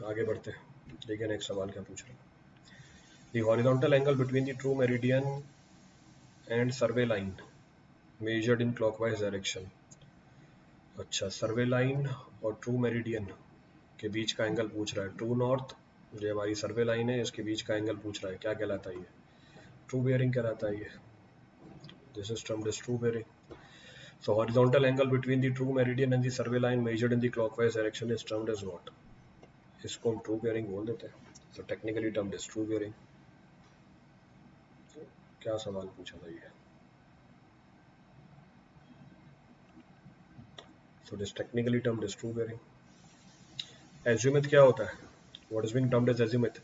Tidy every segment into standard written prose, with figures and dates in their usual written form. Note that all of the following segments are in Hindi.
आगे बढ़ते हैं, देखिए नेक्स्ट सवाल क्या पूछ रहा है। The horizontal angle between the true meridian and survey line measured in clockwise direction। अच्छा, सर्वे लाइन और ट्रू मेरिडियन के बीच का एंगल पूछ रहा है। ट्रू नॉर्थ जो हमारी सर्वे लाइन है इसके बीच का एंगल पूछ रहा है, क्या कहलाता है ये? ट्रू बेयरिंग कहलाता है ये। This is termed as true bearing. So horizontal angle between the true meridian and the survey line measured in the clockwise direction is termed as what? इसको हम ट्रू बेयरिंग बोल देते हैं। So technically termed as true bearing। क्या सवाल पूछा था ये? So it is technically termed as true bearing। Azimuth क्या होता है? What is being termed as azimuth?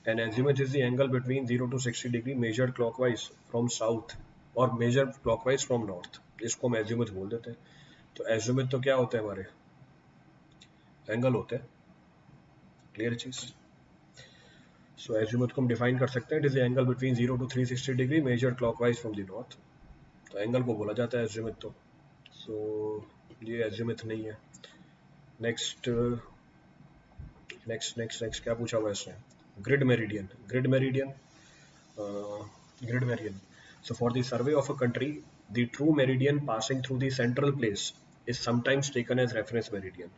An azimuth is the angle between 0 to 60 degree measured clockwise from south और measured clockwise from north। इसको हम azimuth बोल देते हैं। तो azimuth तो क्या होते हैं हमारे? एंगल होते हैं। क्लियर चीज। सो azimuth को हम डिफाइन कर सकते हैं, it is the angle between 0 to 360 degree measured clockwise from the north. तो एंगल को बोला जाता है azimuth। तो ये azimuth नहीं है। नेक्स्ट नेक्स्ट नेक्स्ट नेक्स्ट क्या पूछा हुआ है इसने? Grid meridian. Grid meridian grid meridian. So for the survey of a country, the true meridian passing through the central place is sometimes taken as reference meridian।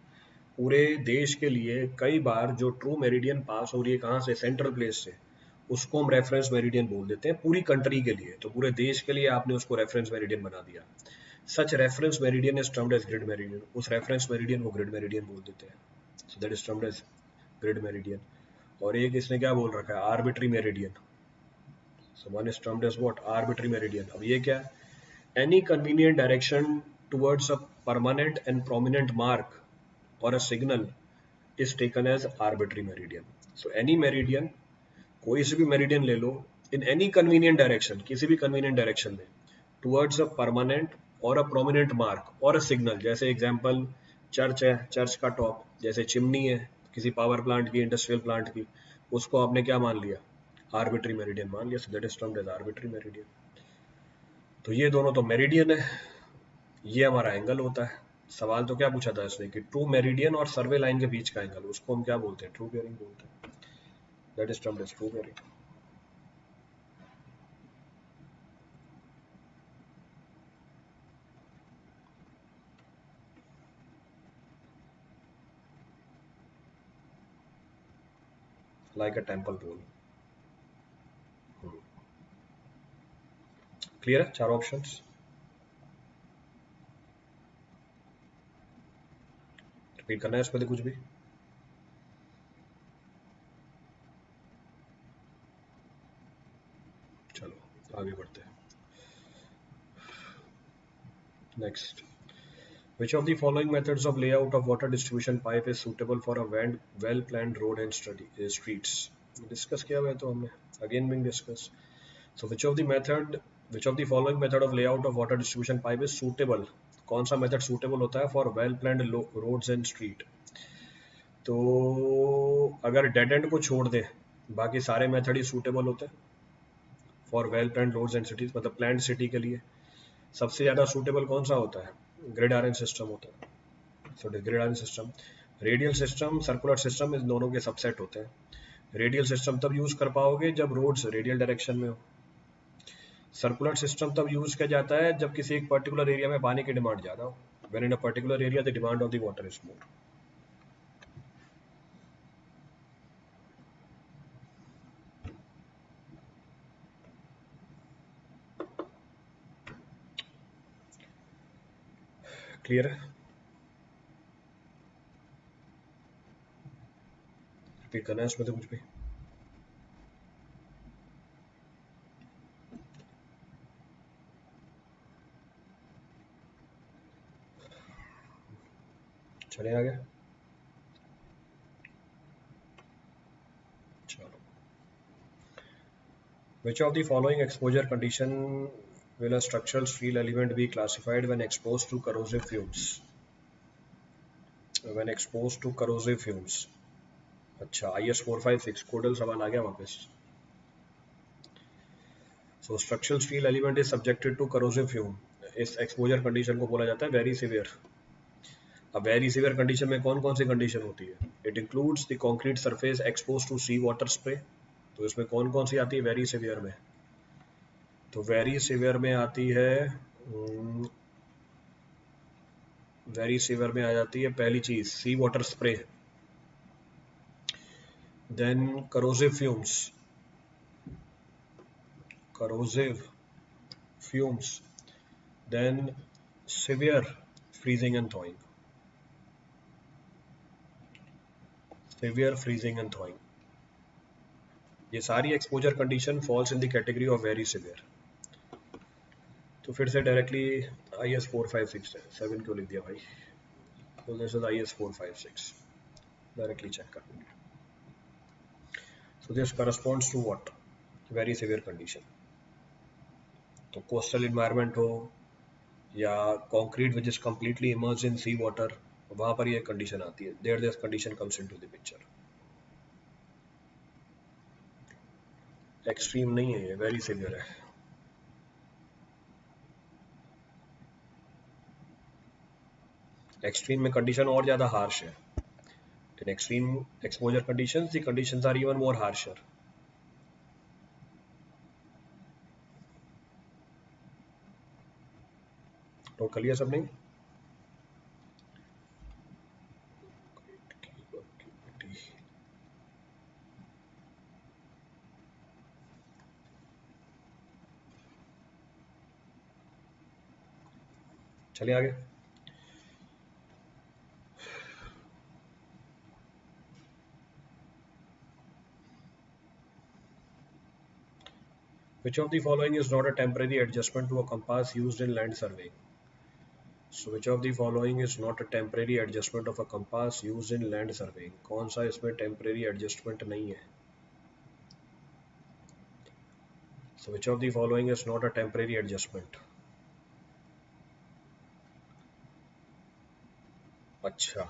पूरे देश के लिए कई बार जो ट्रू मेरिडियन पास हो रही है कहाँ से? सेंट्रल प्लेस से, उसको हम रेफरेंस मेरिडियन बोल देते हैं पूरी कंट्री के लिए। तो पूरे देश के लिए आपने उसको रेफरेंस मेरिडियन बना दिया। Such reference meridian is termed as grid meridian. उस रेफरेंस मेरिडियन को ग्रिड मेरिडियन बोल देते हैं। So that is termed as grid meridian. और एक इसने क्या बोल रखा है? Arbitrary meridian. So one is termed as what? Arbitrary meridian. अब ये क्या है? Any convenient direction towards a permanent and prominent mark or a signal is taken as arbitrary meridian। So any meridian, कोई से भी मेरिडियन ले लो, in any convenient direction, किसी भी convenient direction में, towards a permanent और a prominent mark और a signal। जैसे एग्जाम्पल चर्च है, चर्च का टॉप, जैसे चिमनी है किसी पावर प्लांट की, इंडस्ट्रियल प्लांट की, उसको आपने क्या मान लिया? आर्बिट्री मेरिडियन मान लिया। That is termed as arbitrary meridian. तो ये दोनों तो मेरिडियन है, ये हमारा एंगल होता है। सवाल तो क्या पूछा था इसने कि ट्रू मेरिडियन और सर्वे लाइन के बीच का एंगल, उसको हम क्या बोलते हैं? ट्रू बेयरिंग बोलते हैं। That is termed as true bearing. Like a temple pole. Clear है? चार ऑप्शंस। रिपीट करना है इस पर कुछ भी? चलो आगे बढ़ते हैं। Next, which of the following methods of layout of water distribution pipe is suitable for a well planned road and streets? Discuss किया हुआ है तो हमने, again being discussed। So which of the following method of layout of water distribution pipe is suitable? कौन सा मेथड सूटेबल होता है for well planned roads and street? तो अगर डेड एंड को छोड़ दे बाकी सारे मेथड ही सूटेबल होते हैं for well planned roads and cities. मतलब प्लान्ड सिटी के लिए सबसे ज्यादा सूटेबल कौन सा होता है? ग्रिड आयरन सिस्टम होता है। So gridiron system. Radial system, circular system, इन दोनों के सबसेट होते हैं। रेडियल सिस्टम तब यूज कर पाओगे जब रोड्स रेडियल डायरेक्शन में हो। सर्कुलर सिस्टम तब यूज किया जाता है जब किसी एक पर्टिकुलर एरिया में पानी की डिमांड ज्यादा हो। When in a particular area the demand of the water is more. Clear है? रिपीट करना है इसमें तो कुछ भी? चले आगे। चलो, which of the following exposure condition will a structural steel element be classified when exposed to corrosive fumes? When exposed to corrosive fumes। अच्छा, IS 456 कोडल सवाल आ गया वापस। So structural steel element is subjected to corrosive fume। इस एक्सपोजर कंडीशन को बोला जाता है वेरी सिवियर। अब वेरी सीवियर कंडीशन में कौन कौन सी कंडीशन होती है? It includes the concrete surface expose to sea water spray. तो इसमें कौन कौन सी आती है वेरी सीवियर में? तो वेरी सीवियर में आती है, वेरी सीवियर में आ जाती है पहली चीज sea water spray, then corrosive fumes, then severe freezing and thawing, ये सारी exposure condition falls in the category of very severe. तो फिर से डायरेक्टली IS 456 है, 7 क्यों लिख दिया भाई? तो this is IS 456, directly check कर। So this corresponds to what? Very severe condition. तो कोस्टल इन्वायरमेंट हो या concrete which is completely immersed in sea water, वहां पर ये कंडीशन आती है, there this condition comes into the picture. Extreme नहीं है ये, वेरी सिवियर है। एक्सट्रीम में कंडीशन और ज्यादा हार्श है। In extreme exposure conditions, the conditions are even more harsher. Note कर लिया सबने? चलिए आगे। Which of the following is not a temporary adjustment to a compass used in land surveying? So which of the following is not a temporary adjustment of a compass used in land surveying? कौन सा इसमें temporary adjustment नहीं है? So which of the following is not a temporary adjustment? अच्छा,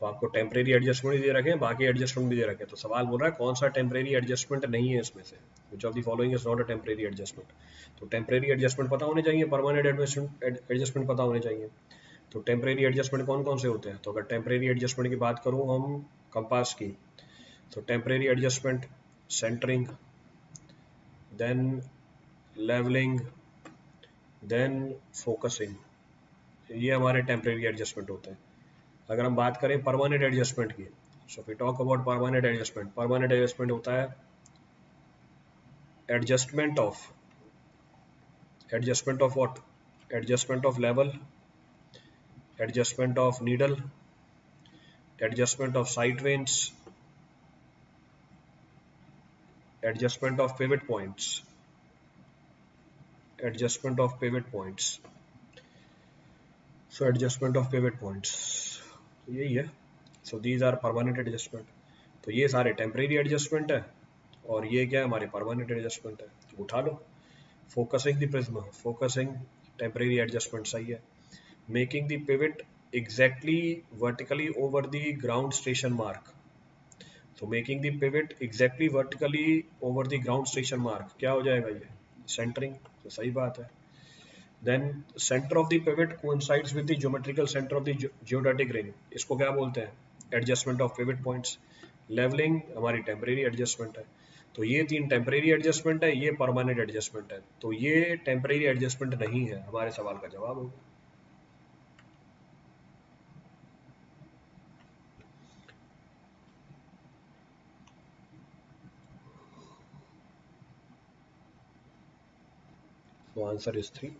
तो आपको टेम्परेरी एडजस्टमेंट भी दे रखे हैं, बाकी एडजस्टमेंट भी दे रखे हैं। तो सवाल बोल रहा है कौन सा टेम्परेरी एडजस्टमेंट नहीं है इसमें से? Which of the following is not a temporary adjustment. तो टेम्परेरी एडजस्टमेंट पता होने चाहिए, परमानेंट एडजस्टमेंट पता होने चाहिए। तो टेम्परेरी एडजस्टमेंट कौन कौन से होते हैं? तो अगर टेम्परेरी एडजस्टमेंट की बात करूँ हम कंपास की, तो temporary adjustment centring, then levelling, then focusing, ये हमारे टेम्परेरी एडजस्टमेंट होते हैं। अगर हम बात करें परमानेंट एडजस्टमेंट की, so we talk about permanent adjustment होता है adjustment of what? Adjustment of level, adjustment of needle, adjustment of sight vents, adjustment of pivot points, adjustment of pivot points. So adjustment of pivot points यही है। So these are permanent adjustment. तो ये सारे टेम्परेरी एडजस्टमेंट है और ये क्या है? हमारे परमानेंट एडजस्टमेंट है। उठा लो। Focusing the prism, focusing temporary adjustment सही है। Making the pivot exactly vertically over the ground station mark, तो making the pivot exactly vertically over the ground station mark क्या हो जाएगा? ये सेंटरिंग। तो सही बात है। Then centre of the pivot coincides with the geometrical centre of the geodetic ring, इसको क्या बोलते हैं? Adjustment of pivot points. Levelling हमारी टेम्परेरी एडजस्टमेंट है। तो ये 3 टेम्परेरी एडजस्टमेंट है, ये परमानेंट एडजस्टमेंट है। तो ये टेम्परेरी एडजस्टमेंट नहीं है, हमारे सवाल का जवाब होगा। तो आंसर इज 3।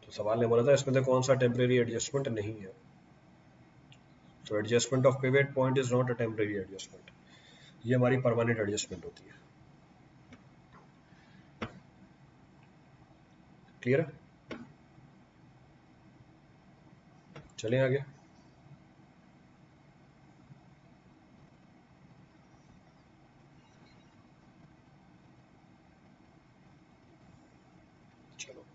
तो सवाल ने बोला था इसमें से कौन सा टेम्परेरी एडजस्टमेंट नहीं है। तो adjustment of pivot point is not a temporary adjustment, ये हमारी परमानेंट एडजस्टमेंट होती है। क्लियर है? चलें आगे। चलो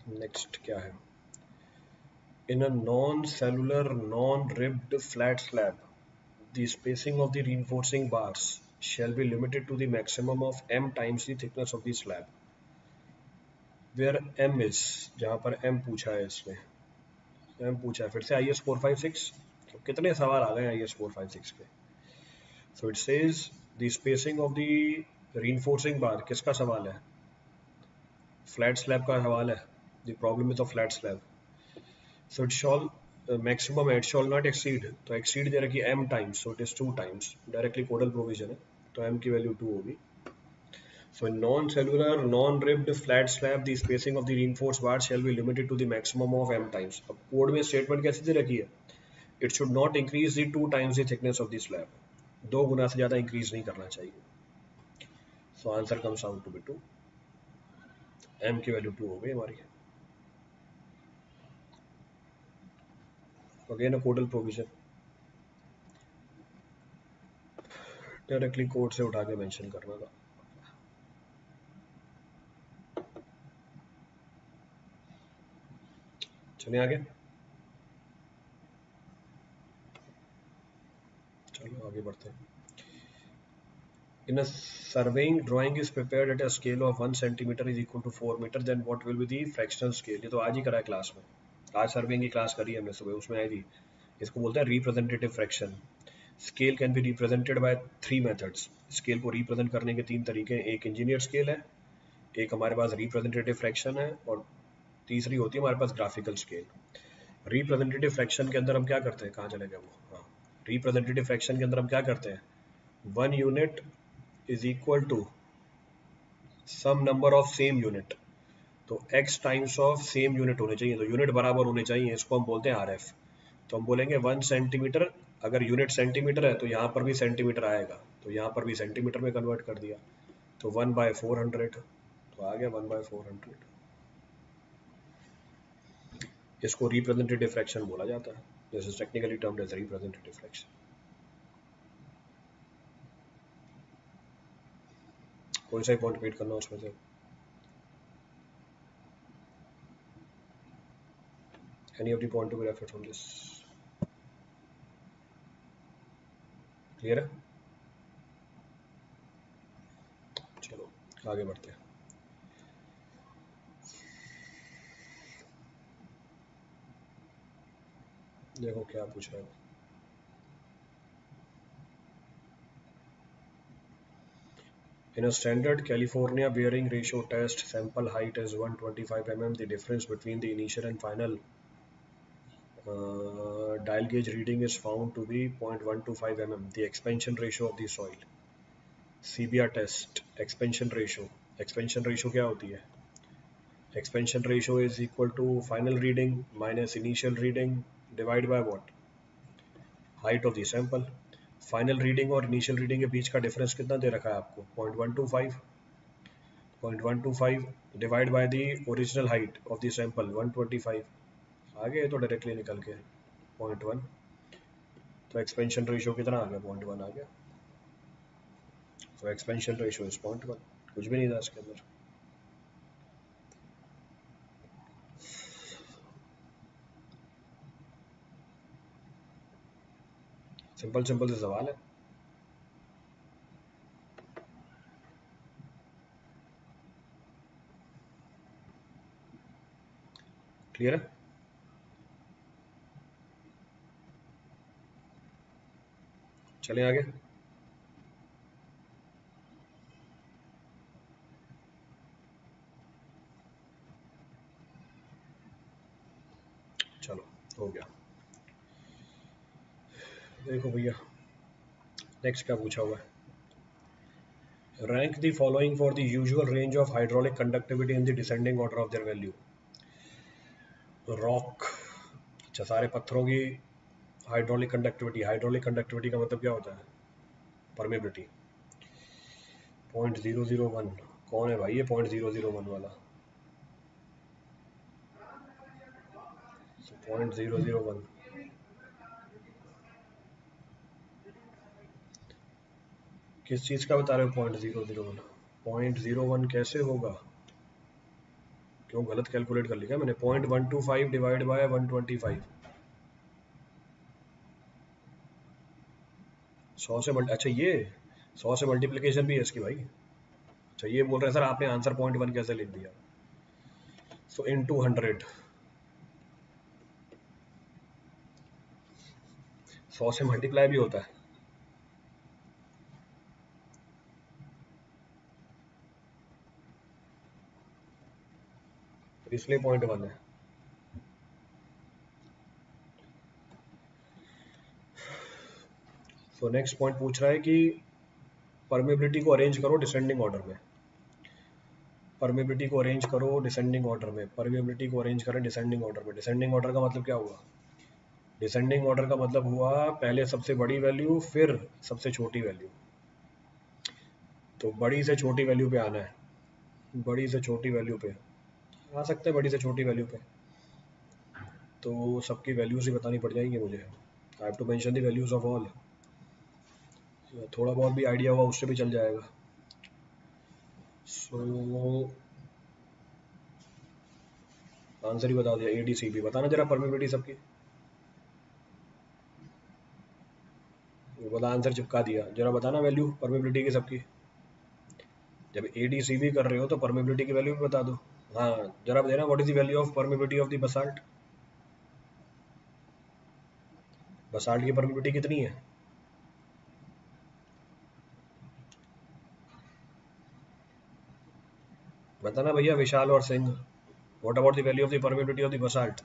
नेक्स्ट क्या है? In a non-cellular, non-ribbed flat slab, the spacing of the reinforcing bars shall be limited to the maximum of m times the thickness of the slab, where m is, जहाँ पर m पूछा है इसमें, m पूछा है फिर से IS 456, तो कितने सवाल आ गए IS 456 के. So it says the spacing of the reinforcing bar, किसका सवाल है, फ्लैट स्लैब का सवाल है, the problem is of flat slab. So it shall maximum it shall not exceed, तो exceed दे रखी m times, so it is 2 times, directly codal provision है, तो m की वैल्यू 2 होगी. So in non-cellular, non-ribbed flat slab, the spacing of the reinforced bar shall be limited to the maximum of m times. अब कोड में स्टेटमेंट कैसे दे रखी है, it should not increase the 2 times the thickness of the slab, 2 गुना से ज़्यादा इंक्रीज नहीं करना चाहिए. So answer comes out to be 2, m की वैल्यू 2 हो गई हमारी. Again a codal provision, directly code से उठा के मेंशन करना था. चलिए आगे, चलो आगे बढ़ते हैं. In a surveying drawing is prepared at a scale of 1 centimeter is equal to 4 meter, then what will be the fractional scale. ये तो आज ही करा है क्लास में, आज सर्वेइंग की क्लास करी है हमने सुबह, उसमें आई थी. इसको बोलते हैं representative fraction. Scale can be represented by 3 methods. Scale को रिप्रेजेंट करने के 3 तरीके हैं. एक इंजीनियर स्केल है, एक हमारे पास रिप्रेजेंटेटिव फ्रैक्शन है, और तीसरी होती है हमारे पास ग्राफिकल स्केल. रिप्रेजेंटेटिव फ्रैक्शन के अंदर हम क्या करते हैं, कहाँ चले गए वो, हाँ, रिप्रेजेंटेटिव फ्रैक्शन के अंदर हम क्या करते हैं, 1 unit is equal to some number of same unit. तो x times of same unit होने चाहिए, तो यूनिट बराबर होने चाहिए, इसको हम बोलते हैं RF. तो हम बोलेंगे 1 सेंटीमीटर, अगर यूनिट सेंटीमीटर है तो यहाँ पर भी सेंटीमीटर आएगा, तो यहाँ पर भी सेंटीमीटर में कन्वर्ट कर दिया, तो 1/400, तो आ गया 1/400. इसको रिप्रेजेंटेटिव फ्रैक्शन बोला जाता है. This is technically termed as representative fraction. कौन सा पॉइंट रीड करना उसमें से, any of the point to be referred from this, clear है. चलो आगे बढ़ते हैं. देखो क्या पूछ रहा है. In a standard California bearing ratio test, sample height is 125 mm. The difference between the initial and final dial gauge reading is found to be 0.125 mm. The expansion ratio of the soil. CBR test, expansion ratio. Expansion ratio क्या होती है? Expansion ratio is equal to final reading minus initial reading divided by what? Height of the sample. Final reading और इनिशियल रीडिंग के बीच का डिफरेंस कितना दे रखा है आपको, 0.125 divide by the original height of the sample 125. आगे तो डायरेक्टली निकल के 0.1, तो एक्सपेंशन रेशियो कितना आ गया, 0.1 आ गया. तो एक्सपेंशन रेशियो इज 0.1, कुछ भी नहीं था इसके अंदर. सिंपल सिंपल से सवाल है. क्लियर है. चलें आगे. चलो हो गया. देखो भैया नेक्स्ट क्या पूछा हुआ है. Rank the following for the usual range of hydraulic conductivity in the descending order of their value. Rock, अच्छा सारे पत्थरों की हाइड्रोलिक कंडक्टिविटी. हाइड्रोलिक कंडक्टिविटी का मतलब क्या होता है, परमेबिलिटी. 0.001 कौन है भाई ये 0.001 वाला, 0.001 किस चीज का बता रहे हो. 0.001 0.01 कैसे होगा, क्यों गलत कैलकुलेट कर लिया मैंने. 0.125 डिवाइड बाय 125, 100 से अच्छा ये 100 से मल्टीप्लीकेशन भी है इसकी भाई। अच्छा ये बोल रहे हैं सर आपने आंसर 0.1 कैसे लिख दिया? सो इनटू 100, 100 से मल्टीप्लाई भी होता है। इसलिए 0.1 है। सो नेक्स्ट पॉइंट पूछ रहा है कि परमेबिलिटी को अरेंज करो डिसेंडिंग ऑर्डर में। परमेबिलिटी को अरेंज करो डिसेंडिंग ऑर्डर में। परमेबिलिटी को अरेंज करें डिसेंडिंग ऑर्डर में। डिसेंडिंग ऑर्डर का मतलब क्या हुआ? डिसेंडिंग ऑर्डर का मतलब हुआ पहले सबसे बड़ी वैल्यू फिर सबसे छोटी वैल्यू। तो बड़ी से छोटी वैल्यू पे आना है। बड़ी से छोटी वैल्यू पे आ सकते हैं, बड़ी से छोटी वैल्यू पे। तो सबकी वैल्यूज ही बतानी पड़ जाएंगी मुझे। I have to mention the values of all. थोड़ा बहुत भी आइडिया हुआ उससे भी चल जाएगा। सो आंसर ही बता दिया, ADCB। बताना जरा परमिबिलिटी सबकी। वो बोला आंसर चिपका दिया। जरा बताना वैल्यू परमिबिलिटी की सबकी। जब ADCB कर रहे हो तो परमिबिलिटी की वैल्यू भी बता दो। हाँ जरा देना, what is the value of permeability of the basalt? Basalt की परमिबिलिटी कितनी है? बताना भैया विशाल और Singh. What about the value of the permeability of the basalt?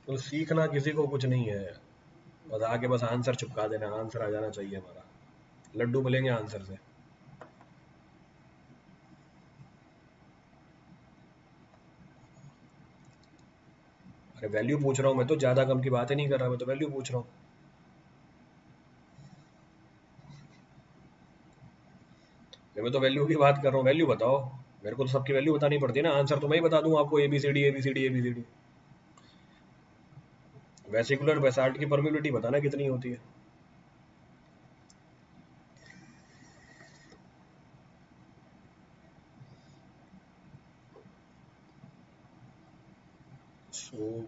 तो सीखना किसी को कुछ नहीं है, बस आके बस आंसर चिपका देना। आंसर आ जाना चाहिए हमारा। लड्डू मिलेंगे आंसर से। अरे वैल्यू पूछ रहा हूँ मैं तो, ज्यादा कम की बात ही नहीं कर रहा, मैं तो वैल्यू पूछ रहा हूँ। मैं तो वैल्यू की बात कर रहा हूँ, वैल्यू बताओ। मेरे को तो सबकी वैल्यू बतानी पड़ती है ना, आंसर तो मैं ही बता दूँ आपको। ABCD ABCD ABCD। Vesicular basalt की परमिबिलिटी बताना कितनी होती है? So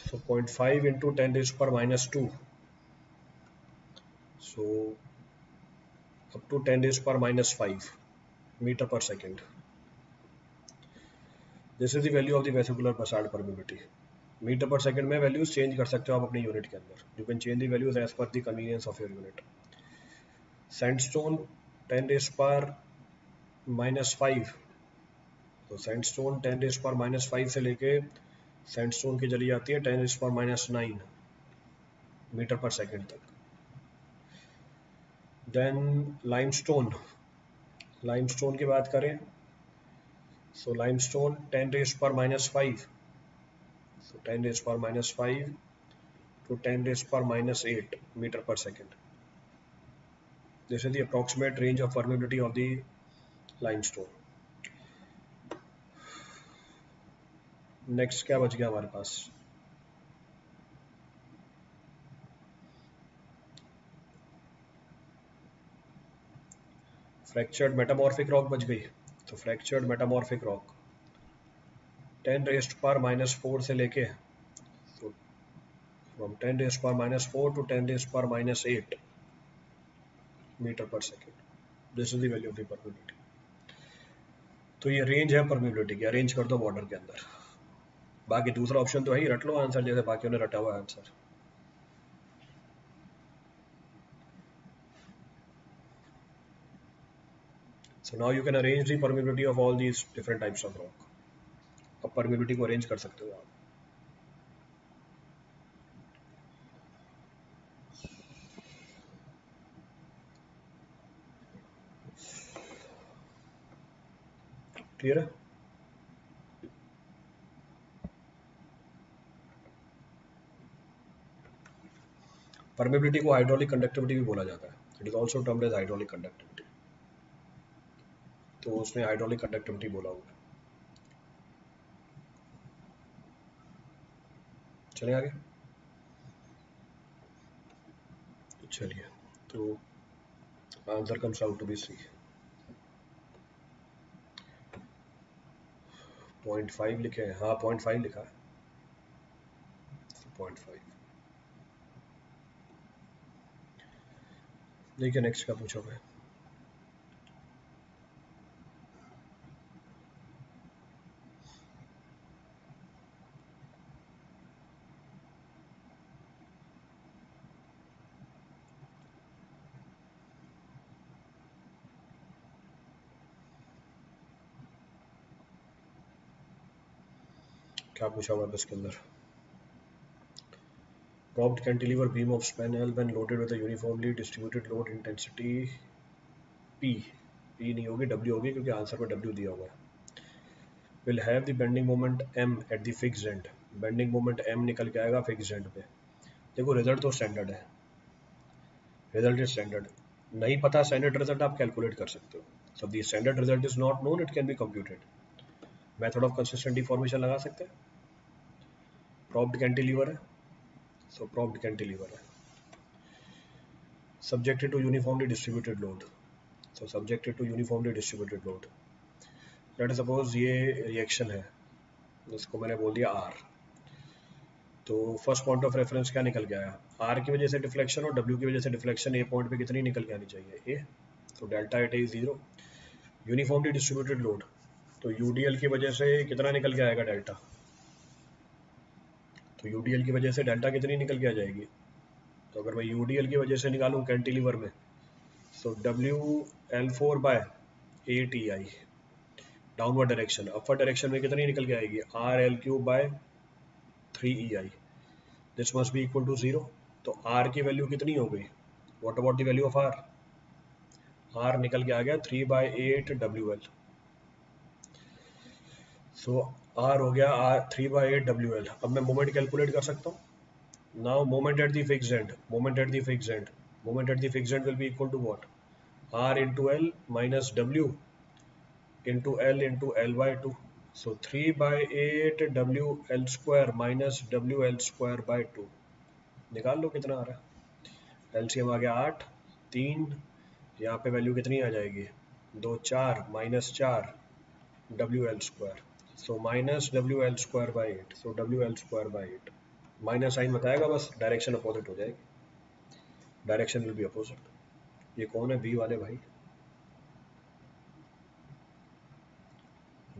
0.5 into 10⁻²। So up to 10⁻5 metre per second. This is the value of the vesicular basalt permeability. Metre per second में वैल्यूज चेंज कर सकते हो आप अपनी यूनिट के अंदर। You can change the values as per the convenience of your unit. Sandstone 10⁻⁻5। तो सैंडस्टोन 10⁻⁻5 से लेके सैंडस्टोन की चली जाती है 10⁻⁹ मीटर पर सेकंड तक। Then limestone. लाइमस्टोन की बात करें सो limestone 10⁻⁵। So 10⁻⁵ to 10⁻⁸ meter per second. This is the approximate range of permeability of the limestone. Next क्या बच गया हमारे पास? फ्रैक्चर्ड मेटामॉर्फिक रॉक बच गई। तो फ्रैक्चर्ड मेटामॉर्फिक रॉक 10⁻⁻4 से लेके, तो from 10⁻⁻4 to 10⁻⁸ metre per second. This is the value of the permeability. तो ये रेंज है परमिबिलिटी की। अरेंज कर दो बॉर्डर के अंदर। बाकी दूसरा ऑप्शन तो है ही, रट लो आंसर जैसे बाकियों ने रटा हुआ answer. So now you can arrange the permeability of all these different types of rock. अब permeability को अरेंज कर सकते हो आप। क्लियर है? परमेबिलिटी को हाइड्रोलिक कंडक्टिविटी भी बोला जाता है। It is also termed as hydraulic conductivity. तो उसने हाइड्रोलिक कंडक्टिविटी बोला हुआ है। चले आगे। चलिए, तो answer comes out to be C. 0.5 लिखे हैं, हाँ 0.5 लिखा है, 0.5। देखिए नेक्स्ट का पूछोगे। क्या पूछा हुआ है इसके अंदर? Propped cantilever beam of span L when loaded with a uniformly distributed load intensity P, P नहीं होगी W होगी क्योंकि आंसर में W दिया हुआ है। Will have the bending moment M at the fixed end. Bending moment M निकल के आएगा fixed end पे। देखो रिजल्ट तो स्टैंडर्ड है, रिजल्ट इज स्टैंडर्ड। नहीं पता स्टैंडर्ड रिजल्ट आप कैलकुलेट कर सकते हो। So the standard result is not known, it can be computed. Method of consistent deformation लगा सकते हैं। प्रॉप्ड कैंटिलीवर है, सो प्रॉप्ड कैंटिलीवर है। Subjected to uniformly distributed load, so subjected to uniformly distributed load. Let suppose ये रिएक्शन है, जिसको मैंने बोल दिया आर, तो फर्स्ट पॉइंट ऑफ रेफरेंस क्या निकल के आया? आर की वजह से डिफ्लेक्शन और डब्ल्यू की वजह से डिफ्लेक्शन ए पॉइंट पे कितनी निकल के आनी चाहिए? ए। तो delta at is 0। Uniformly distributed load, तो यूडीएल की वजह से कितना निकल के आएगा? डेल्टा। तो यूडीएल की वजह से डेल्टा कितनी निकल के आ जाएगी? तो अगर मैं यूडीएल की वजह से निकालूं कैंटिलीवर में, तो W L four by eight I downward direction, upward direction में कितनी निकल के आएगी? R L cube by 3 EI। This must be equal to 0। तो आर की वैल्यू कितनी हो गई? What about the value of R? R निकल के आ गया 3/8 WL। सो आर हो गया R 3/8 WL। अब मैं मोमेंट कैलकुलेट कर सकता हूँ। Now moment at the fixed end, moment at the fixed end, moment at the fixed end will be equal to what? R into L minus W into L into L/2। So 3/8 WL square minus WL square by 2। निकाल लो कितना आ रहा है। एलसीएम आ गया 8, 3, यहाँ पे वैल्यू कितनी आ जाएगी? 2 4 minus 4 WL square. So minus WL square by 8। So WL square by 8। Minus sign बताएगा, बस डायरेक्शन अपोजिट हो जाएगी, डायरेक्शन विल बी अपोजिट। ये कौन है बी वाले भाई?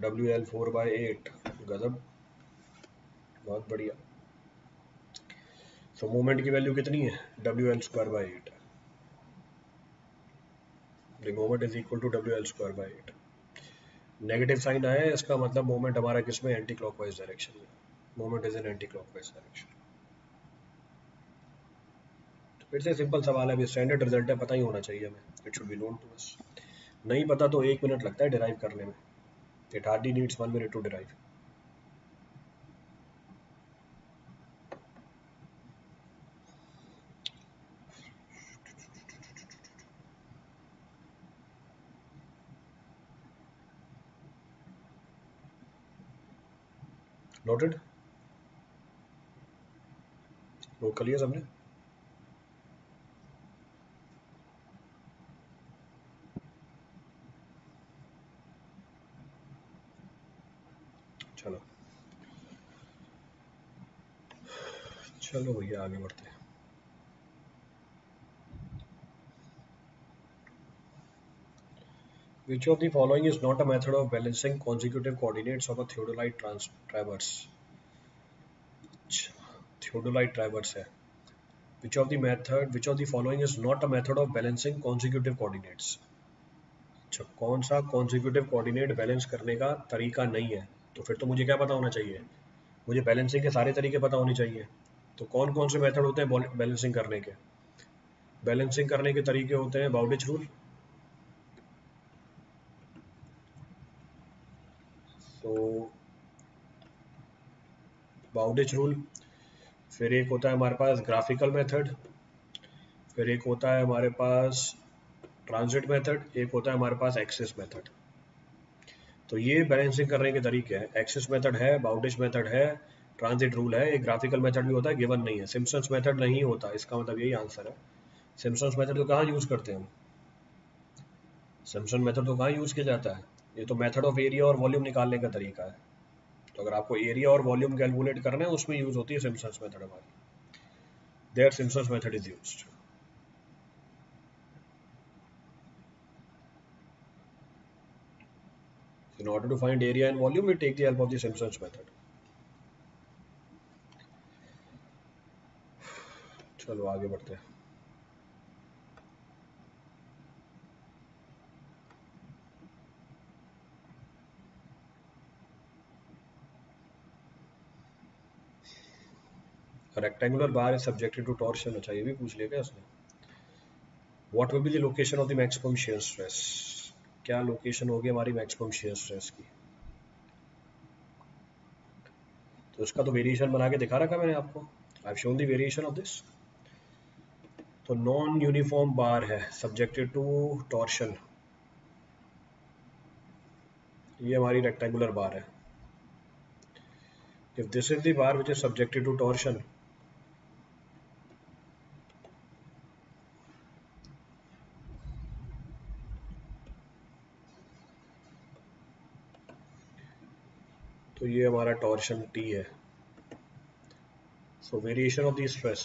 WL 4/8, गजब, बहुत बढ़िया। सो मोमेंट की वैल्यू कितनी है? WL square by 8। The moment is equal to WL square by 8। Negative sign आया है, इसका मतलब मोमेंट हमारा किस में? एंटी क्लॉकवाइज डायरेक्शन में। Moment is in anti clockwise direction. फिर से सिंपल सवाल है, अभी स्टैंडर्ड रिजल्ट है, पता ही होना चाहिए हमें, it should be known to us. नहीं पता तो 1 मिनट लगता है डिराइव करने में, it hardly needs 1 minute to derive. Noted? Note कर लिया सबने? चलो चलो भैया आगे बढ़ते हैं। Which of the following is not a method of balancing consecutive coordinates of a theodolite traverse? theodolite traverse है। which of the following is not a method of balancing consecutive coordinates? अच्छा, कौन सा consecutive coordinate बैलेंस करने का तरीका नहीं है? तो फिर तो मुझे क्या पता होना चाहिए? मुझे बैलेंसिंग के सारे तरीके पता होने चाहिए। तो कौन कौन से मेथड होते हैं बैलेंसिंग करने के? बैलेंसिंग करने के तरीके होते हैं बाउडिच रूल, तो बाउडिच रूल, फिर एक होता है हमारे पास ग्राफिकल मेथड, फिर एक होता है हमारे पास ट्रांजिट मेथड, एक होता है हमारे पास एक्सिस मेथड। तो ये बैलेंसिंग करने के तरीके हैं। एक्सिस मेथड है, बाउडिच मेथड है, ट्रांजिट रूल है, एक ग्राफिकल मेथड भी होता है, गिवन नहीं है। सिम्पसन्स मेथड नहीं होता, इसका मतलब यही आंसर है। सिम्पसन्स मेथड तो कहाँ यूज करते हैं हम? सिम्पसन मेथड तो कहाँ यूज किया जाता है? ये तो मेथड ऑफ एरिया और वॉल्यूम निकालने का तरीका है। तो अगर आपको एरिया और वॉल्यूम कैलकुलेट करना है उसमें यूज होती है सिम्पसन्स मेथड हमारी, there Simpson's method is used. In order to find area and volume, we take the help of the Simpson's method. चलो आगे बढ़ते हैं। Rectangular bar is subjected to torsion. अच्छा ये भी पूछ लिया क्या उसने। What will be the location of the maximum shear stress, क्या लोकेशन होगी हमारी मैक्सिमम शियर स्ट्रेस की। तो इसका तो वेरिएशन बना के दिखा रखा मैंने आपको, I have shown the variation of this. तो नॉन यूनिफॉर्म बार है सब्जेक्टेड टू टॉर्शन, ये हमारी रेक्टेंगुलर बार है। If this is the bar which is subjected to torsion, तो ये हमारा टॉर्शन टी है। So variation of the stress,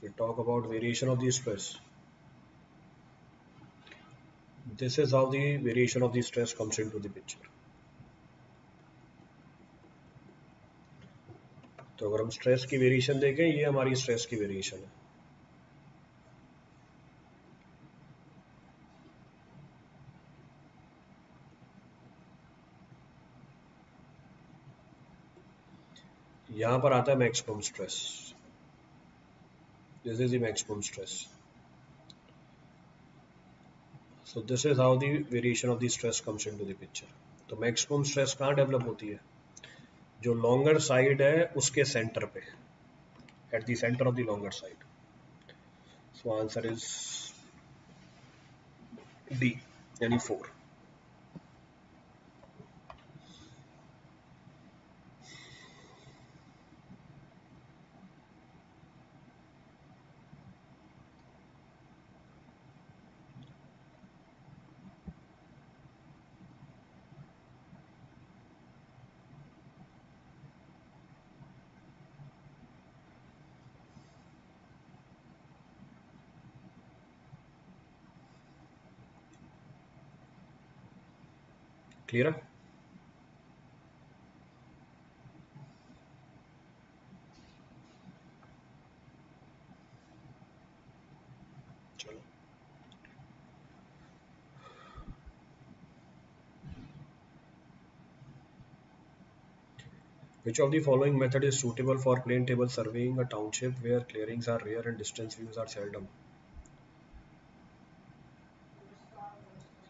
we talk about variation of the stress. This is how the variation of the stress comes into the picture. तो अगर हम स्ट्रेस की वेरिएशन देखें, ये हमारी स्ट्रेस की वेरिएशन है। यहां पर आता है maximum stress, this is the maximum stress. So this is how the variation of the stress comes into the picture. तो मैक्सिमम स्ट्रेस कहाँ डेवलप होती है, जो लॉन्गर साइड है उसके सेंटर पे, at the centre of the longer side. So answer is D यानी 4। क्लियर है। चलो which of the following method is suitable for plane table surveying a township where clearings are rare and distance views are seldom।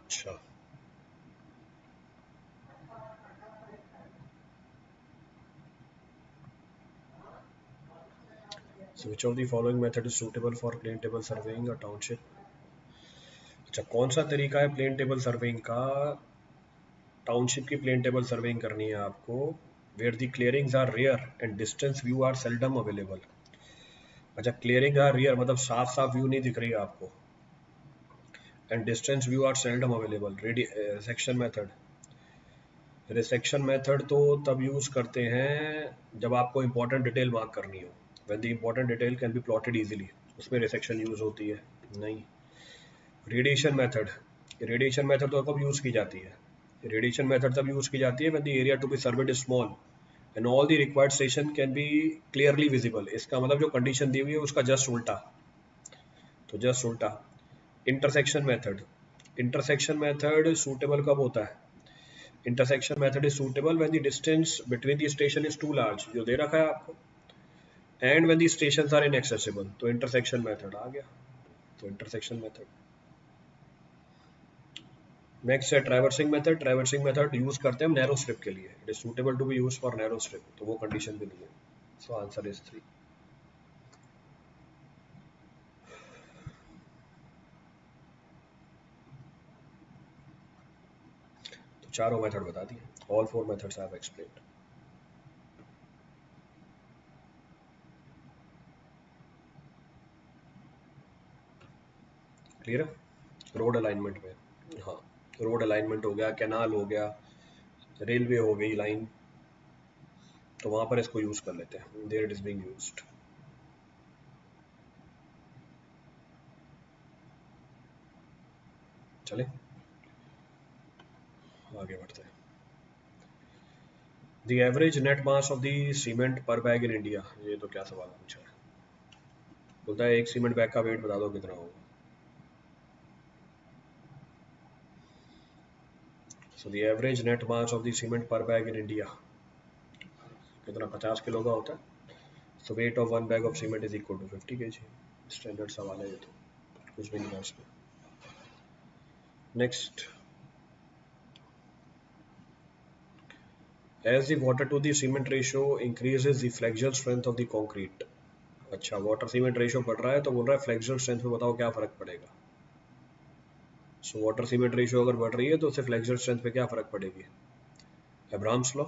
अच्छा so which of the following method is suitable for plane table surveying a township। अच्छा कौन सा तरीका है प्लेन टेबल सर्वेइंग का, टाउनशिप की प्लेन टेबल सर्वेइंग करनी है आपको, where the clearings are rare and distance view are seldom available. अच्छा क्लियरिंग आर रेयर मतलब साफ साफ व्यू नहीं दिख रही है आपको, and distance view are seldom available. Resection method, resection method तो तब यूज करते हैं जब आपको इंपॉर्टेंट डिटेल मार्क करनी हो, when the important detail can be plotted easily, उसमें रिसेक्शन यूज होती है। नहीं, रेडिएशन मेथड, रेडिएशन मेथड तो कब यूज की जाती है, रेडिएशन मेथड तब यूज की जाती है when the area to be served is small and all the required station can be clearly visible. इसका मतलब जो कंडीशन दी हुई है उसका जस्ट उल्टा, तो जस्ट उल्टा। Intersection method, intersection method suitable कब होता है, intersection method is suitable when the distance between the station is too large, जो दे रखा है आपको, and when the stations are inaccessible, तो इंटरसेक्शन मेथड आ गया। तो इंटरसेक्शन मेथड। नेक्स्ट है traversing method, traversing method use करते हैं हम नैरो स्ट्रिप के लिए, it is suitable to be use for narrow strip, तो वो कंडीशन भी नहीं है। सो आंसर इज 3। तो चारों मेथड बता दिए, all 4 methods I have explained. Clear है। रोड अलाइनमेंट में, हाँ रोड अलाइनमेंट हो गया, कैनाल हो गया, रेलवे हो गई लाइन, तो वहां पर इसको यूज कर लेते हैं, there it is being used. चले आगे बढ़ते हैं। The average net mass of the cement per bag in India, ये तो क्या सवाल पूछा है। बोलता है एक सीमेंट बैग का वेट बता दो कितना होगा। So the average net mass of the cement per bag in India कितना, 50 किलो का होता है। So weight of one bag of cement is equal to 50 kg। Standard सवाल है ये तो, कुछ भी नहीं है इसमें। Next, as the water to the cement ratio increases the flexural strength of the concrete। अच्छा, वाटर सीमेंट रेशियो बढ़ रहा है तो बोल रहा है फ्लेक्सुरल स्ट्रेंथ में बताओ क्या फर्क पड़ेगा। सो वाटर सीमेंट रेशियो अगर बढ़ रही है तो उससे फ्लेक्सुरल स्ट्रेंथ पे क्या फर्क पड़ेगी। एब्राहम्स लॉ,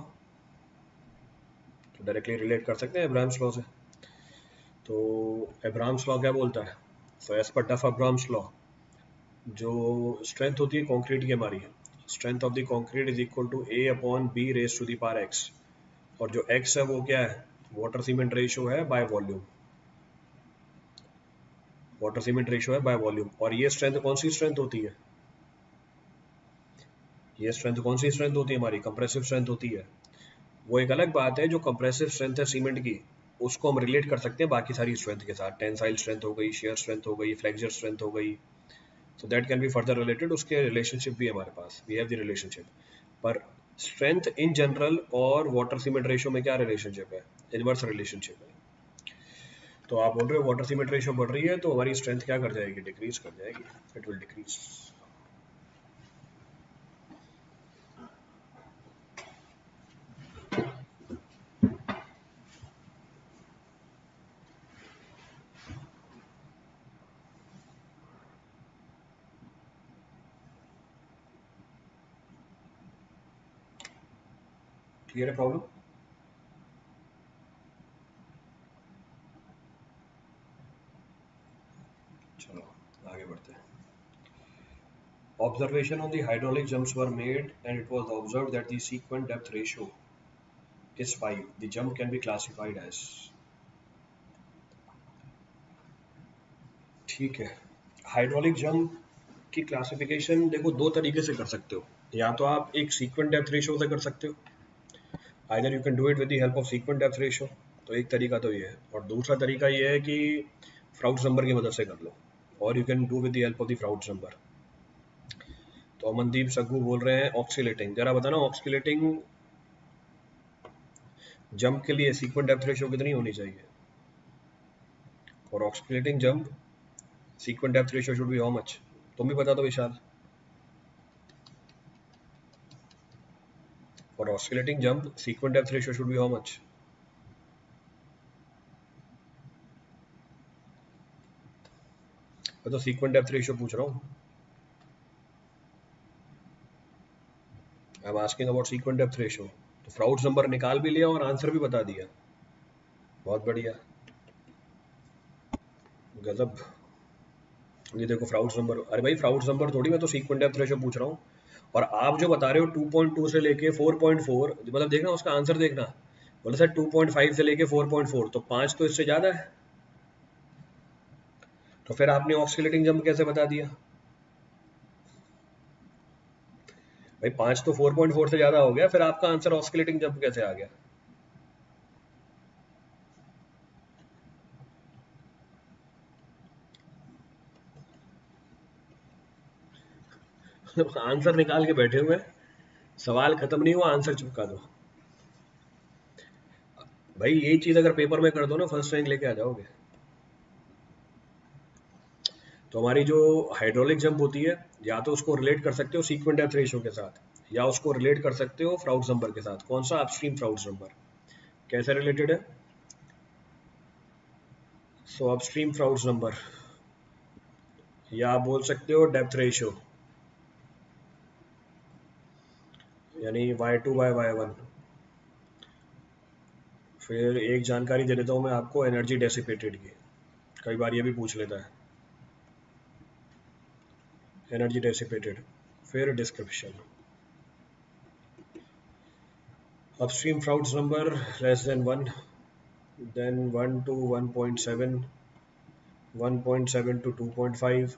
तो डायरेक्टली रिलेट कर सकते हैं एब्राहम्स लॉ से। तो एब्राहम्स लॉ क्या बोलता है, सो एज पर डफ एब्राहम्स लॉ, जो स्ट्रेंथ होती है कंक्रीट की हमारी, strength of the concrete is equal to A upon B raise to the power X, और जो एक्स है वो क्या है, वाटर सीमेंट रेशियो है by volume. Water cement ratio है बाय वॉल्यूम, और ये स्ट्रेंथ कौन सी स्ट्रेंथ होती है, ये स्ट्रेंथ कौन सी स्ट्रेंथ होती है हमारी, कंप्रेसिव स्ट्रेंथ होती है। वो एक अलग बात है, जो कंप्रेसिव स्ट्रेंथ है सीमेंट की, उसको हम रिलेट कर सकते हैं बाकी सारी स्ट्रेंथ के साथ, टेंसाइल स्ट्रेंथ हो गई, शेयर स्ट्रेंथ हो गई, फ्लेक्सर स्ट्रेंथ हो गई, so that can be further related, उसके रिलेशनशिप भी हमारे पास, वी हैव द रिलेशनशिप। पर स्ट्रेंथ इन जनरल और वाटर सीमेंट रेशियो में क्या रिलेशनशिप है, इनवर्स रिलेशनशिप है। तो आप बोल रहे हो वाटर सीमेंट रेशियो बढ़ रही है तो हमारी स्ट्रेंथ क्या कर जाएगी, डिक्रीज कर जाएगी, इट विल डिक्रीज। क्लियर है प्रॉब्लम। चलो आगे बढ़ते हैं। Observation on the hydraulic jumps were made and it was observed that the sequent depth ratio is 5. The jump can be classified as, ठीक है। हाइड्रोलिक जंप की क्लासिफिकेशन देखो दो तरीके से कर सकते हो, या तो आप एक सीक्वेंट डेप्थ रेशियो से कर सकते हो, either you can do it with the help of sequent depth ratio, तो एक तरीका तो ये है, और दूसरा तरीका ये है कि फ्राउट्स नंबर की मदद से कर लो, और you can do with the help of the Froude's number. तो अमनदीप सग्गू बोल रहे हैं ऑक्सीलेटिंग, जरा बताना ऑक्सीलेटिंग जंप के लिए सीक्वेंट डेप्थ रेशियो कितनी होनी चाहिए, और oscillating jump sequent depth ratio should be how much, तुम भी बता दो विशाल। For oscillating jump, sequent depth ratio should be how much? मैं तो sequent depth ratio पूछ रहा हूँ। I'm asking about sequent depth ratio. तो फ्राउड्स नंबर निकाल भी लिया और आंसर भी बता दिया, बहुत बढ़िया, गजब। ये देखो फ्राउड्स नंबर, अरे भाई फ्राउड्स नंबर थोड़ी, मैं तो सीक्वेंट डेप्थ रेशियो पूछ रहा हूँ। और आप जो बता रहे हो 2.2 से लेके 4.4, मतलब देखना उसका आंसर देखना, बोला सर 2.5 से लेके 4.4, तो 5 तो इससे ज्यादा है, तो फिर आपने ऑक्सीलेटिंग जंप कैसे बता दिया भाई, 5 तो 4.4 से ज्यादा हो गया, फिर आपका आंसर ऑस्किलेटिंग जंप कैसे आ गया। आंसर निकाल के बैठे हुए, सवाल खत्म नहीं हुआ आंसर चिपका दो भाई, यही चीज अगर पेपर में कर दो ना फर्स्ट रैंक लेके आ जाओगे। तो हमारी जो हाइड्रोलिक जंप होती है, या तो उसको रिलेट कर सकते हो सीक्वेंट डेप्थ रेशियो के साथ, या उसको रिलेट कर सकते हो फ्राउड्स नंबर के साथ। कौन सा, अपस्ट्रीम फ्राउड्स नंबर, कैसे रिलेटेड है, सो अपस्ट्रीम फ्राउड्स नंबर, या आप बोल सकते हो डेप्थ रेशियो, यानी y2/y1। फिर एक जानकारी दे देता हूँ मैं आपको एनर्जी डेसिपेटेड की, कई बार ये भी पूछ लेता है, एनर्जी डेसिपेटेड, फिर description. Upstream Froude number less than 1, then 1 to 1.7, 1.7 to 2.5,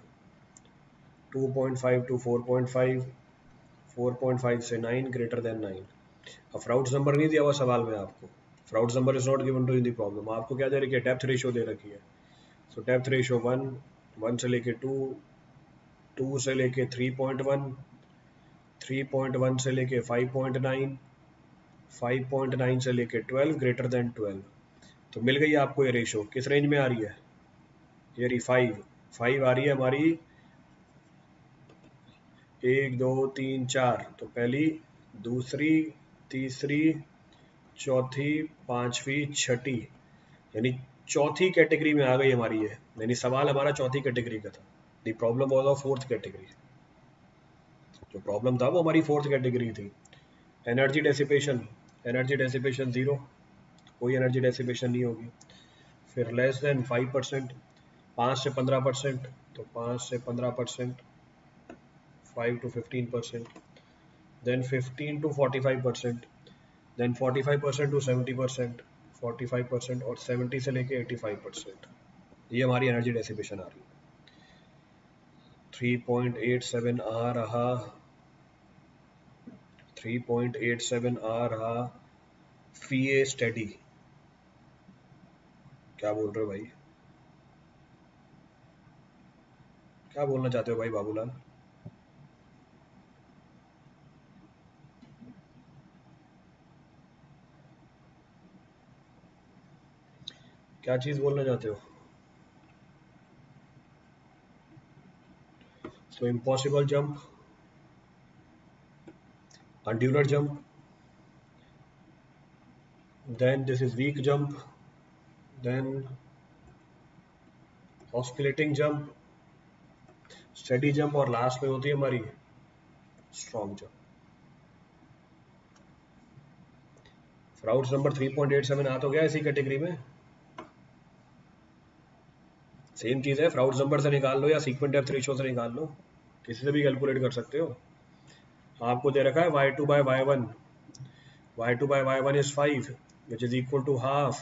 2.5 to 4.5, 4.5 से 9 greater than 9. अब फ्राउड्स नंबर नहीं दिया हुआ सवाल में आपको. Froude's number is not given to in the problem. आपको क्या दे रखी है? डेप्थ रेशियो दे रखी है. सो डेप्थ रेशियो 1, 1 से लेके 2, 2 से लेके 3.1, 3.1 से लेके 5.9, 5.9 से लेके 12 ग्रेटर देन 12. तो मिल गई आपको ये रेशियो. किस रेंज में आ रही है? ये रही 5. 5 आ रही है हमारी 1 2 3 4. तो पहली, दूसरी, तीसरी, चौथी, पांचवी, छठी, यानी चौथी कैटेगरी में आ गई हमारी ये. यानी सवाल हमारा चौथी कैटेगरी का था. The problem was of fourth category. जो प्रॉब्लम था वो हमारी फोर्थ कैटेगरी थी. एनर्जी डेसिपेशन, एनर्जी डेसिपेशन 0, कोई एनर्जी डेसिपेशन नहीं होगी. फिर लेस देन 5%, 5 से 15%, तो 5 से 15%, 5 to 15%, then 15 to 45%, then 45% to 70%, 45% और 70 से लेके 85%. ये हमारी एनर्जी डेसिपेशन आ रही है. 3.87 आ रहा, 3.87 आ रहा फीए स्टेडी. क्या बोल रहे हो भाई? क्या बोलना चाहते हो भाई बाबूलाल? क्या चीज बोलना चाहते हो? So impossible jump, undular jump, then this is weak jump, then oscillating jump, steady jump और लास्ट में होती है हमारी स्ट्रॉन्ग जंप. फ्राउड्स नंबर 3.87 आ तो गया इसी कैटेगरी में. सेम चीज है. फ्राउड्स नंबर से निकाल लो या सीक्वेंट डेप्थ रेशियो से निकाल लो, किसी से भी कैलकुलेट कर सकते हो. आपको दे रखा है y2 by y1, y2 by y1 is 5 which is equal to half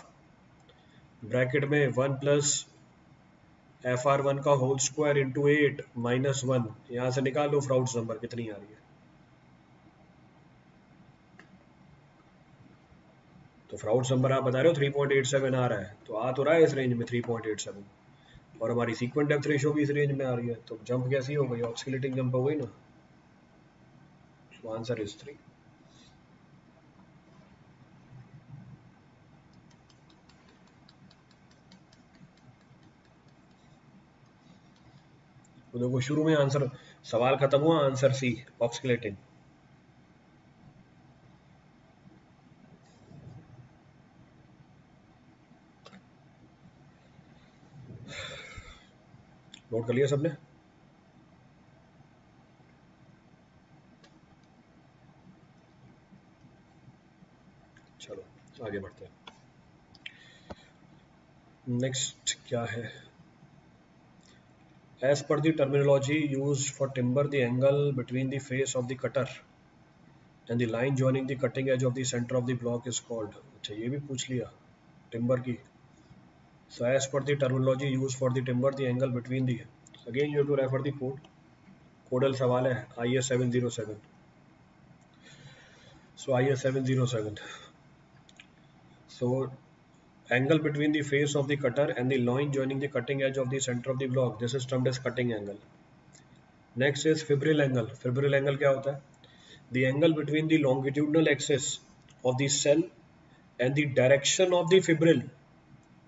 bracket में 1 प्लस FR1 का होल स्क्वायर इंटू 8 माइनस 1. यहाँ से निकाल लो फ्राउड्स नंबर कितनी आ रही है. तो फ्राउड्स नंबर आप बता रहे हो 3.87 आ रहा है, तो आ तो रहा है इस रेंज में 3.87, और हमारी सीक्वेंट डेप्थ रेशियो भी इस रेंज में आ रही है. तो जंप कैसी हो गई? ऑस्किलेटिंग जंप हो गई ना. तो आंसर इज 3. तो देखो शुरू में आंसर, सवाल खत्म हुआ, आंसर सी ऑस्किलेटिंग. नोट कर लिया सबने? चलो आगे बढ़ते हैं. नेक्स्ट क्या है? As per the terminology used for timber, the angle between the face of the cutter and the line joining the cutting edge of the center of the block is called. अच्छा ये भी पूछ लिया टिम्बर की. So as per the terminology used for the timber, the angle between the, again you have to refer the code. कोडल सवाल है IS 707. So IS 707. So angle between the face of the cutter and the line joining the cutting edge of the center of the block, this is termed as cutting angle. Next is fibril angle. Fibril angle क्या होता है? The angle between the longitudinal axis of the cell and the direction of the fibril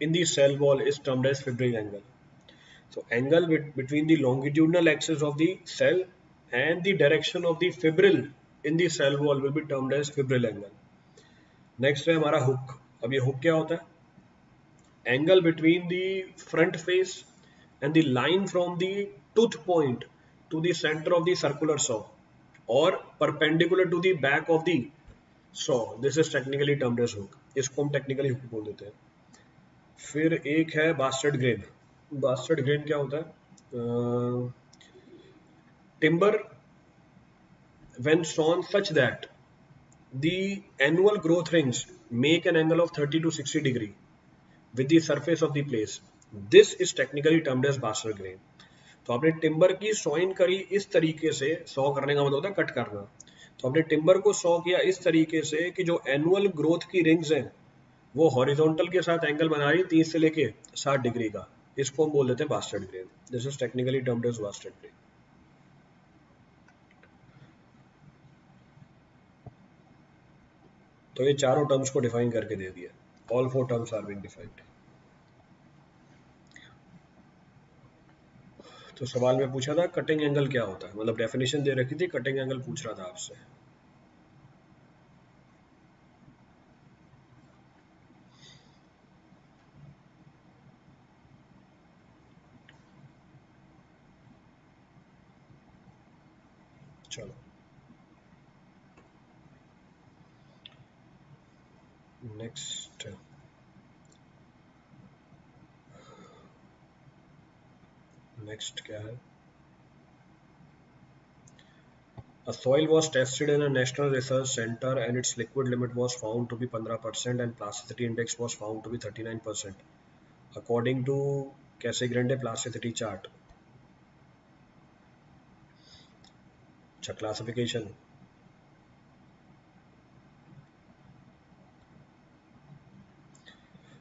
in the cell wall is termed as fibril angle. So angle between the longitudinal axis of the cell and the direction of the fibril in the cell wall will be termed as fibril angle. Next है हमारा hook. अब ये hook क्या होता है? Angle between the front face and the line from the tooth point to the center of the circular saw or perpendicular to the back of the saw. This is technically termed as hook. इसको हम technically hook बोल देते हैं. फिर एक है बास्टर्ड ग्रेन. बास्टर्ड ग्रेन क्या होता है? Timber when sawn such that the annual growth rings make an angle of 30 to 60 degree with the surface of the place. This is technically termed as basal grain. तो आपने टिम्बर की सॉइन करी इस तरीके से, सॉ करने का मतलब होता है कट करना, तो आपने टिम्बर को सॉ किया इस तरीके से कि जो एनुअल ग्रोथ की रिंग्स हैं वो हॉरिजॉन्टल के साथ एंगल बना रही 30 से लेके 60 डिग्री का, इसको हम बोल देते हैं bastard grain. This is technically termed as bastard grain. तो ये चारों टर्म्स को डिफाइन करके दे दिया. All four terms are being defined. तो सवाल में पूछा था कटिंग एंगल क्या होता है, मतलब डेफिनेशन दे रखी थी, कटिंग एंगल पूछ रहा था आपसे. चलो नेक्स्ट. नेक्स्ट क्या है? A soil was tested in a national research center and its liquid limit was found to be 15% and plasticity index was found to be 39% according to Casagrande plasticity chart. अच्छा, classification.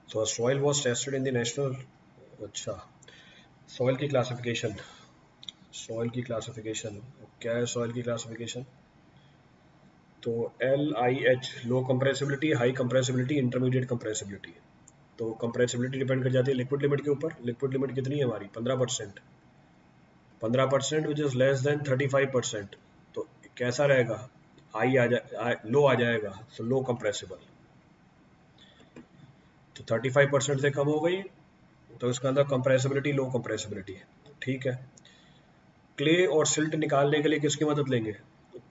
So a soil was tested in the national. अच्छा, soil की classification. soil की classification क्या है? soil की classification तो LIH low compressibility, high compressibility, intermediate compressibility. तो कंप्रेसिबिलिटी डिपेंड कर जाती है लिक्विड लिमिट के ऊपर. लिक्विड लिमिट कितनी है हमारी? 15%. 15% विच इज लेस देन 35%. तो कैसा रहेगा? हाई आ जाए, लो आ जाएगा, सो लो कंप्रेसिबल. तो 35% से कम हो गई तो इसका अंदर कंप्रेसिबिलिटी लो कंप्रेसिबिलिटी है. ठीक है. क्ले और सिल्ट निकालने के लिए किसकी मदद लेंगे?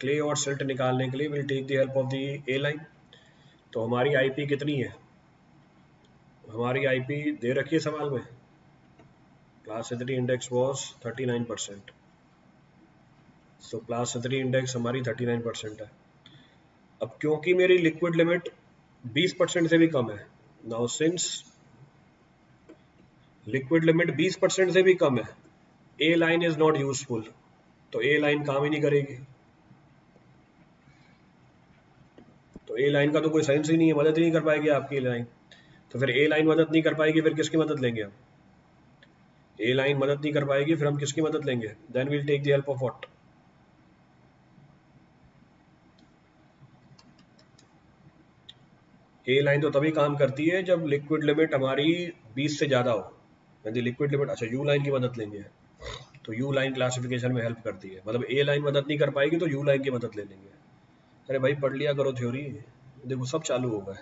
क्ले और सिल्ट निकालने के लिए will take the help of the A line. तो हमारी आईपी कितनी है? हमारी आईपी दे रखी है सवाल में. प्लासिडिटी इंडेक्स वाज 39%. सो प्लासिडिटी इंडेक्स हमारी 39% है. अब क्योंकि मेरी लिक्विड लिमिट 20% से भी कम है, नाउ सिंस लिक्विड लिमिट 20% से भी कम है, ए लाइन इज नॉट यूजफुल. तो ए लाइन काम ही नहीं करेगी. तो ए लाइन का तो कोई सेंस ही नहीं है, मदद ही नहीं कर पाएगी आपकी ए लाइन. तो फिर ए लाइन मदद नहीं कर पाएगी, फिर किसकी मदद लेंगे हम? ए लाइन मदद नहीं कर पाएगी, फिर हम किसकी मदद लेंगे? Then will take the help of what? A line तो तभी काम करती है जब लिक्विड लिमिट हमारी 20 से ज्यादा हो. यदि लिक्विड लिमिट, अच्छा यू लाइन की मदद लेंगे, तो यू लाइन क्लासिफिकेशन में हेल्प करती है. मतलब ए लाइन मदद नहीं कर पाएगी तो यू लाइन की मदद ले लेंगे. अरे भाई पढ़ लिया करो थ्योरी, देखो सब चालू हो गए.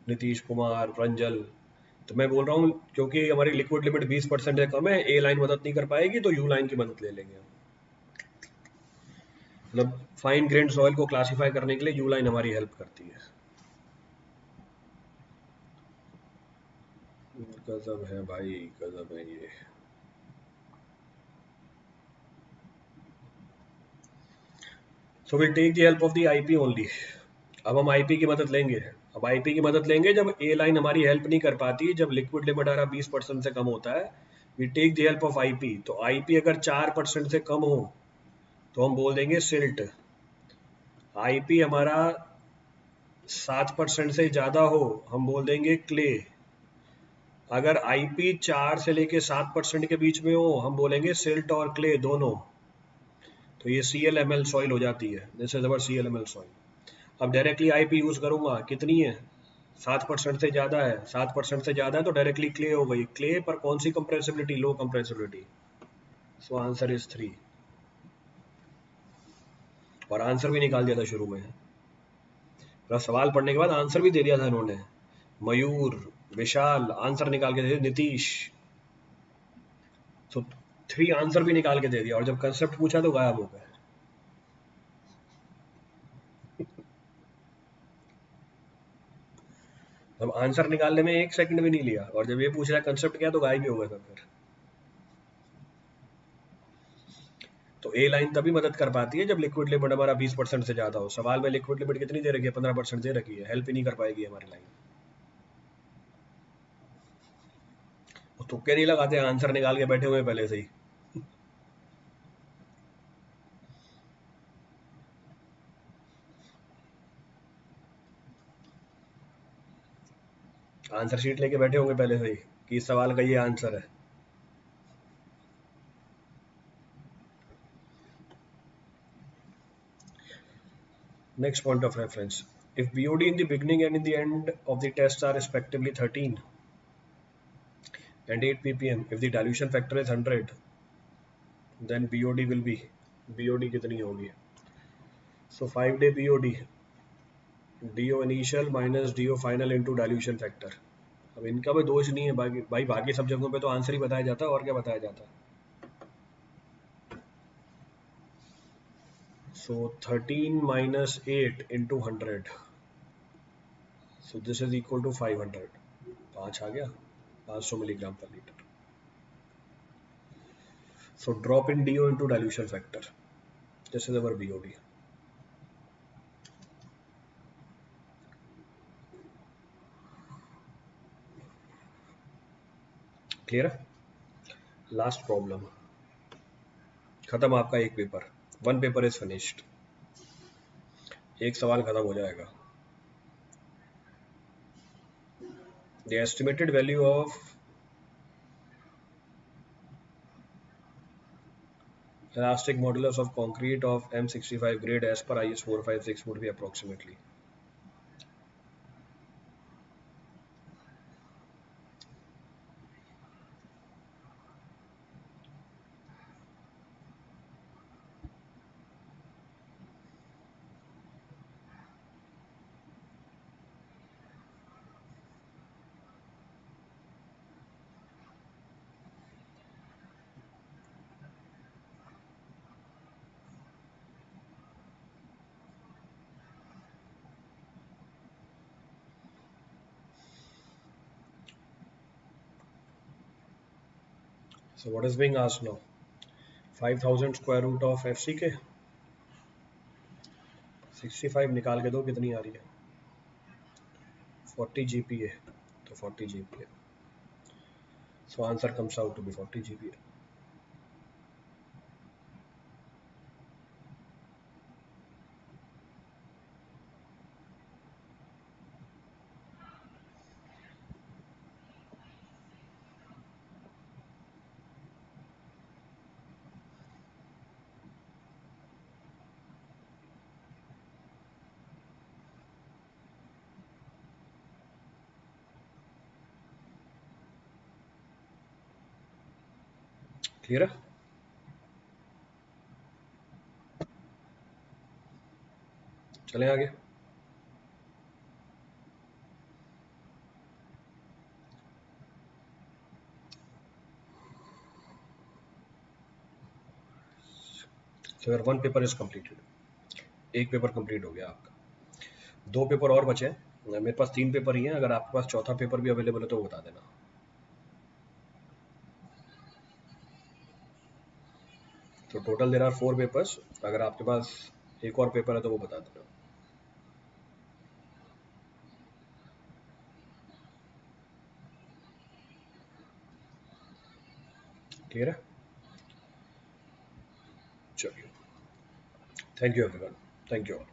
नीतीश कुमार, रंजल. तो मैं बोल रहा हूँ क्योंकि हमारी लिक्विड लिमिट 20% से कम है, ए लाइन मदद नहीं कर पाएगी तो यू लाइन की मदद ले लेंगे. मतलब फाइन ग्रेन सॉइल को क्लासिफाई करने के लिए यू लाइन हमारी हेल्प करती है. गजब है भाई, गजब है ये. So will take the help of the IP only. अब हम आईपी की मदद लेंगे. अब आईपी की मदद लेंगे जब ए लाइन हमारी हेल्प नहीं कर पाती, जब लिक्विड लिमिट हमारा 20% से कम होता है, we take the help of IP. तो आईपी अगर 4% से कम हो तो हम बोल देंगे सिल्ट. आईपी हमारा 7% से ज्यादा हो हम बोल देंगे क्ले. अगर आईपी 4 से लेके 7% के बीच में हो हम बोलेंगे सिल्ट और क्ले दोनों. तो ये CLML सॉइल हो जाती है. This is our CLML soil. अब डायरेक्टली आईपी यूज करूंगा, कितनी है? 7% से ज्यादा है. 7% से ज्यादा है तो डायरेक्टली क्ले हो गई. क्ले पर कौन सी compressibility? Low compressibility. So answer is 3. और आंसर भी निकाल दिया था शुरू में. तो सवाल पढ़ने के बाद आंसर भी दे दिया था इन्होंने. मयूर, विशाल आंसर निकाल के दे दिया. नीतीश. तो 3 आंसर भी निकाल के दे दिया और जब कंसेप्ट पूछा तो गायब हो गए. अब आंसर निकालने में 1 सेकंड भी नहीं लिया और जब ये पूछ रहा है कंसेप्ट क्या तो गायब ही हो गए सब फिर. तो ए लाइन तभी मदद कर पाती है जब लिक्विड लिमिट हमारा 20% से ज्यादा हो। सवाल में लिक्विड लिमिट कितनी दे रखी है? 15% दे रखी है, हेल्प ही नहीं कर पाएगी हमारी लाइन। तो तुक्के नहीं लगाते, आंसर निकाल के बैठे हुए पहले से ही। आंसर शीट लेके बैठे होंगे पहले से ही कि इस सवाल का ये आंसर है। Next point of reference, if BOD in the beginning and in the end of the test are respectively 13 and 8 ppm, if the dilution factor is 100, then BOD will be, BOD कितनी होगी? So 5 day BOD, DO initial minus DO final into dilution factor। अब इनका भी दोष नहीं है भाई, बाकी सब जगहों पे तो आंसर ही बताया जाता है, और क्या बताया जाता है। So 13 minus 8 into 100, so this is equal to 500। 5 आ गया, 500 मिलीग्राम पर litre. So drop in DO into dilution factor, this is our BOD। Clear है? लास्ट प्रॉब्लम, खत्म आपका एक paper, one paper is finished, एक सवाल खत्म हो जाएगा। The estimated value of elastic modulus of concrete of M65 grade as per IS 456 would be approximately। So what is being asked now? 5000 square root of FCK, 65 निकाल के दो कितनी आ रही है? 40 GPa, तो 40 GPa, so answer comes out to be 40 GPa। Clear है? चलें आगे। So your one paper is completed, एक पेपर कंप्लीट हो गया आपका, दो पेपर और बचे हैं। मेरे पास 3 पेपर ही हैं, अगर आपके पास चौथा पेपर भी अवेलेबल है तो बता देना। तो टोटल देयर आर 4 पेपर्स, अगर आपके पास एक और पेपर है तो वो बता देना। क्लियर है? चलिए, thank you everyone, thank you all.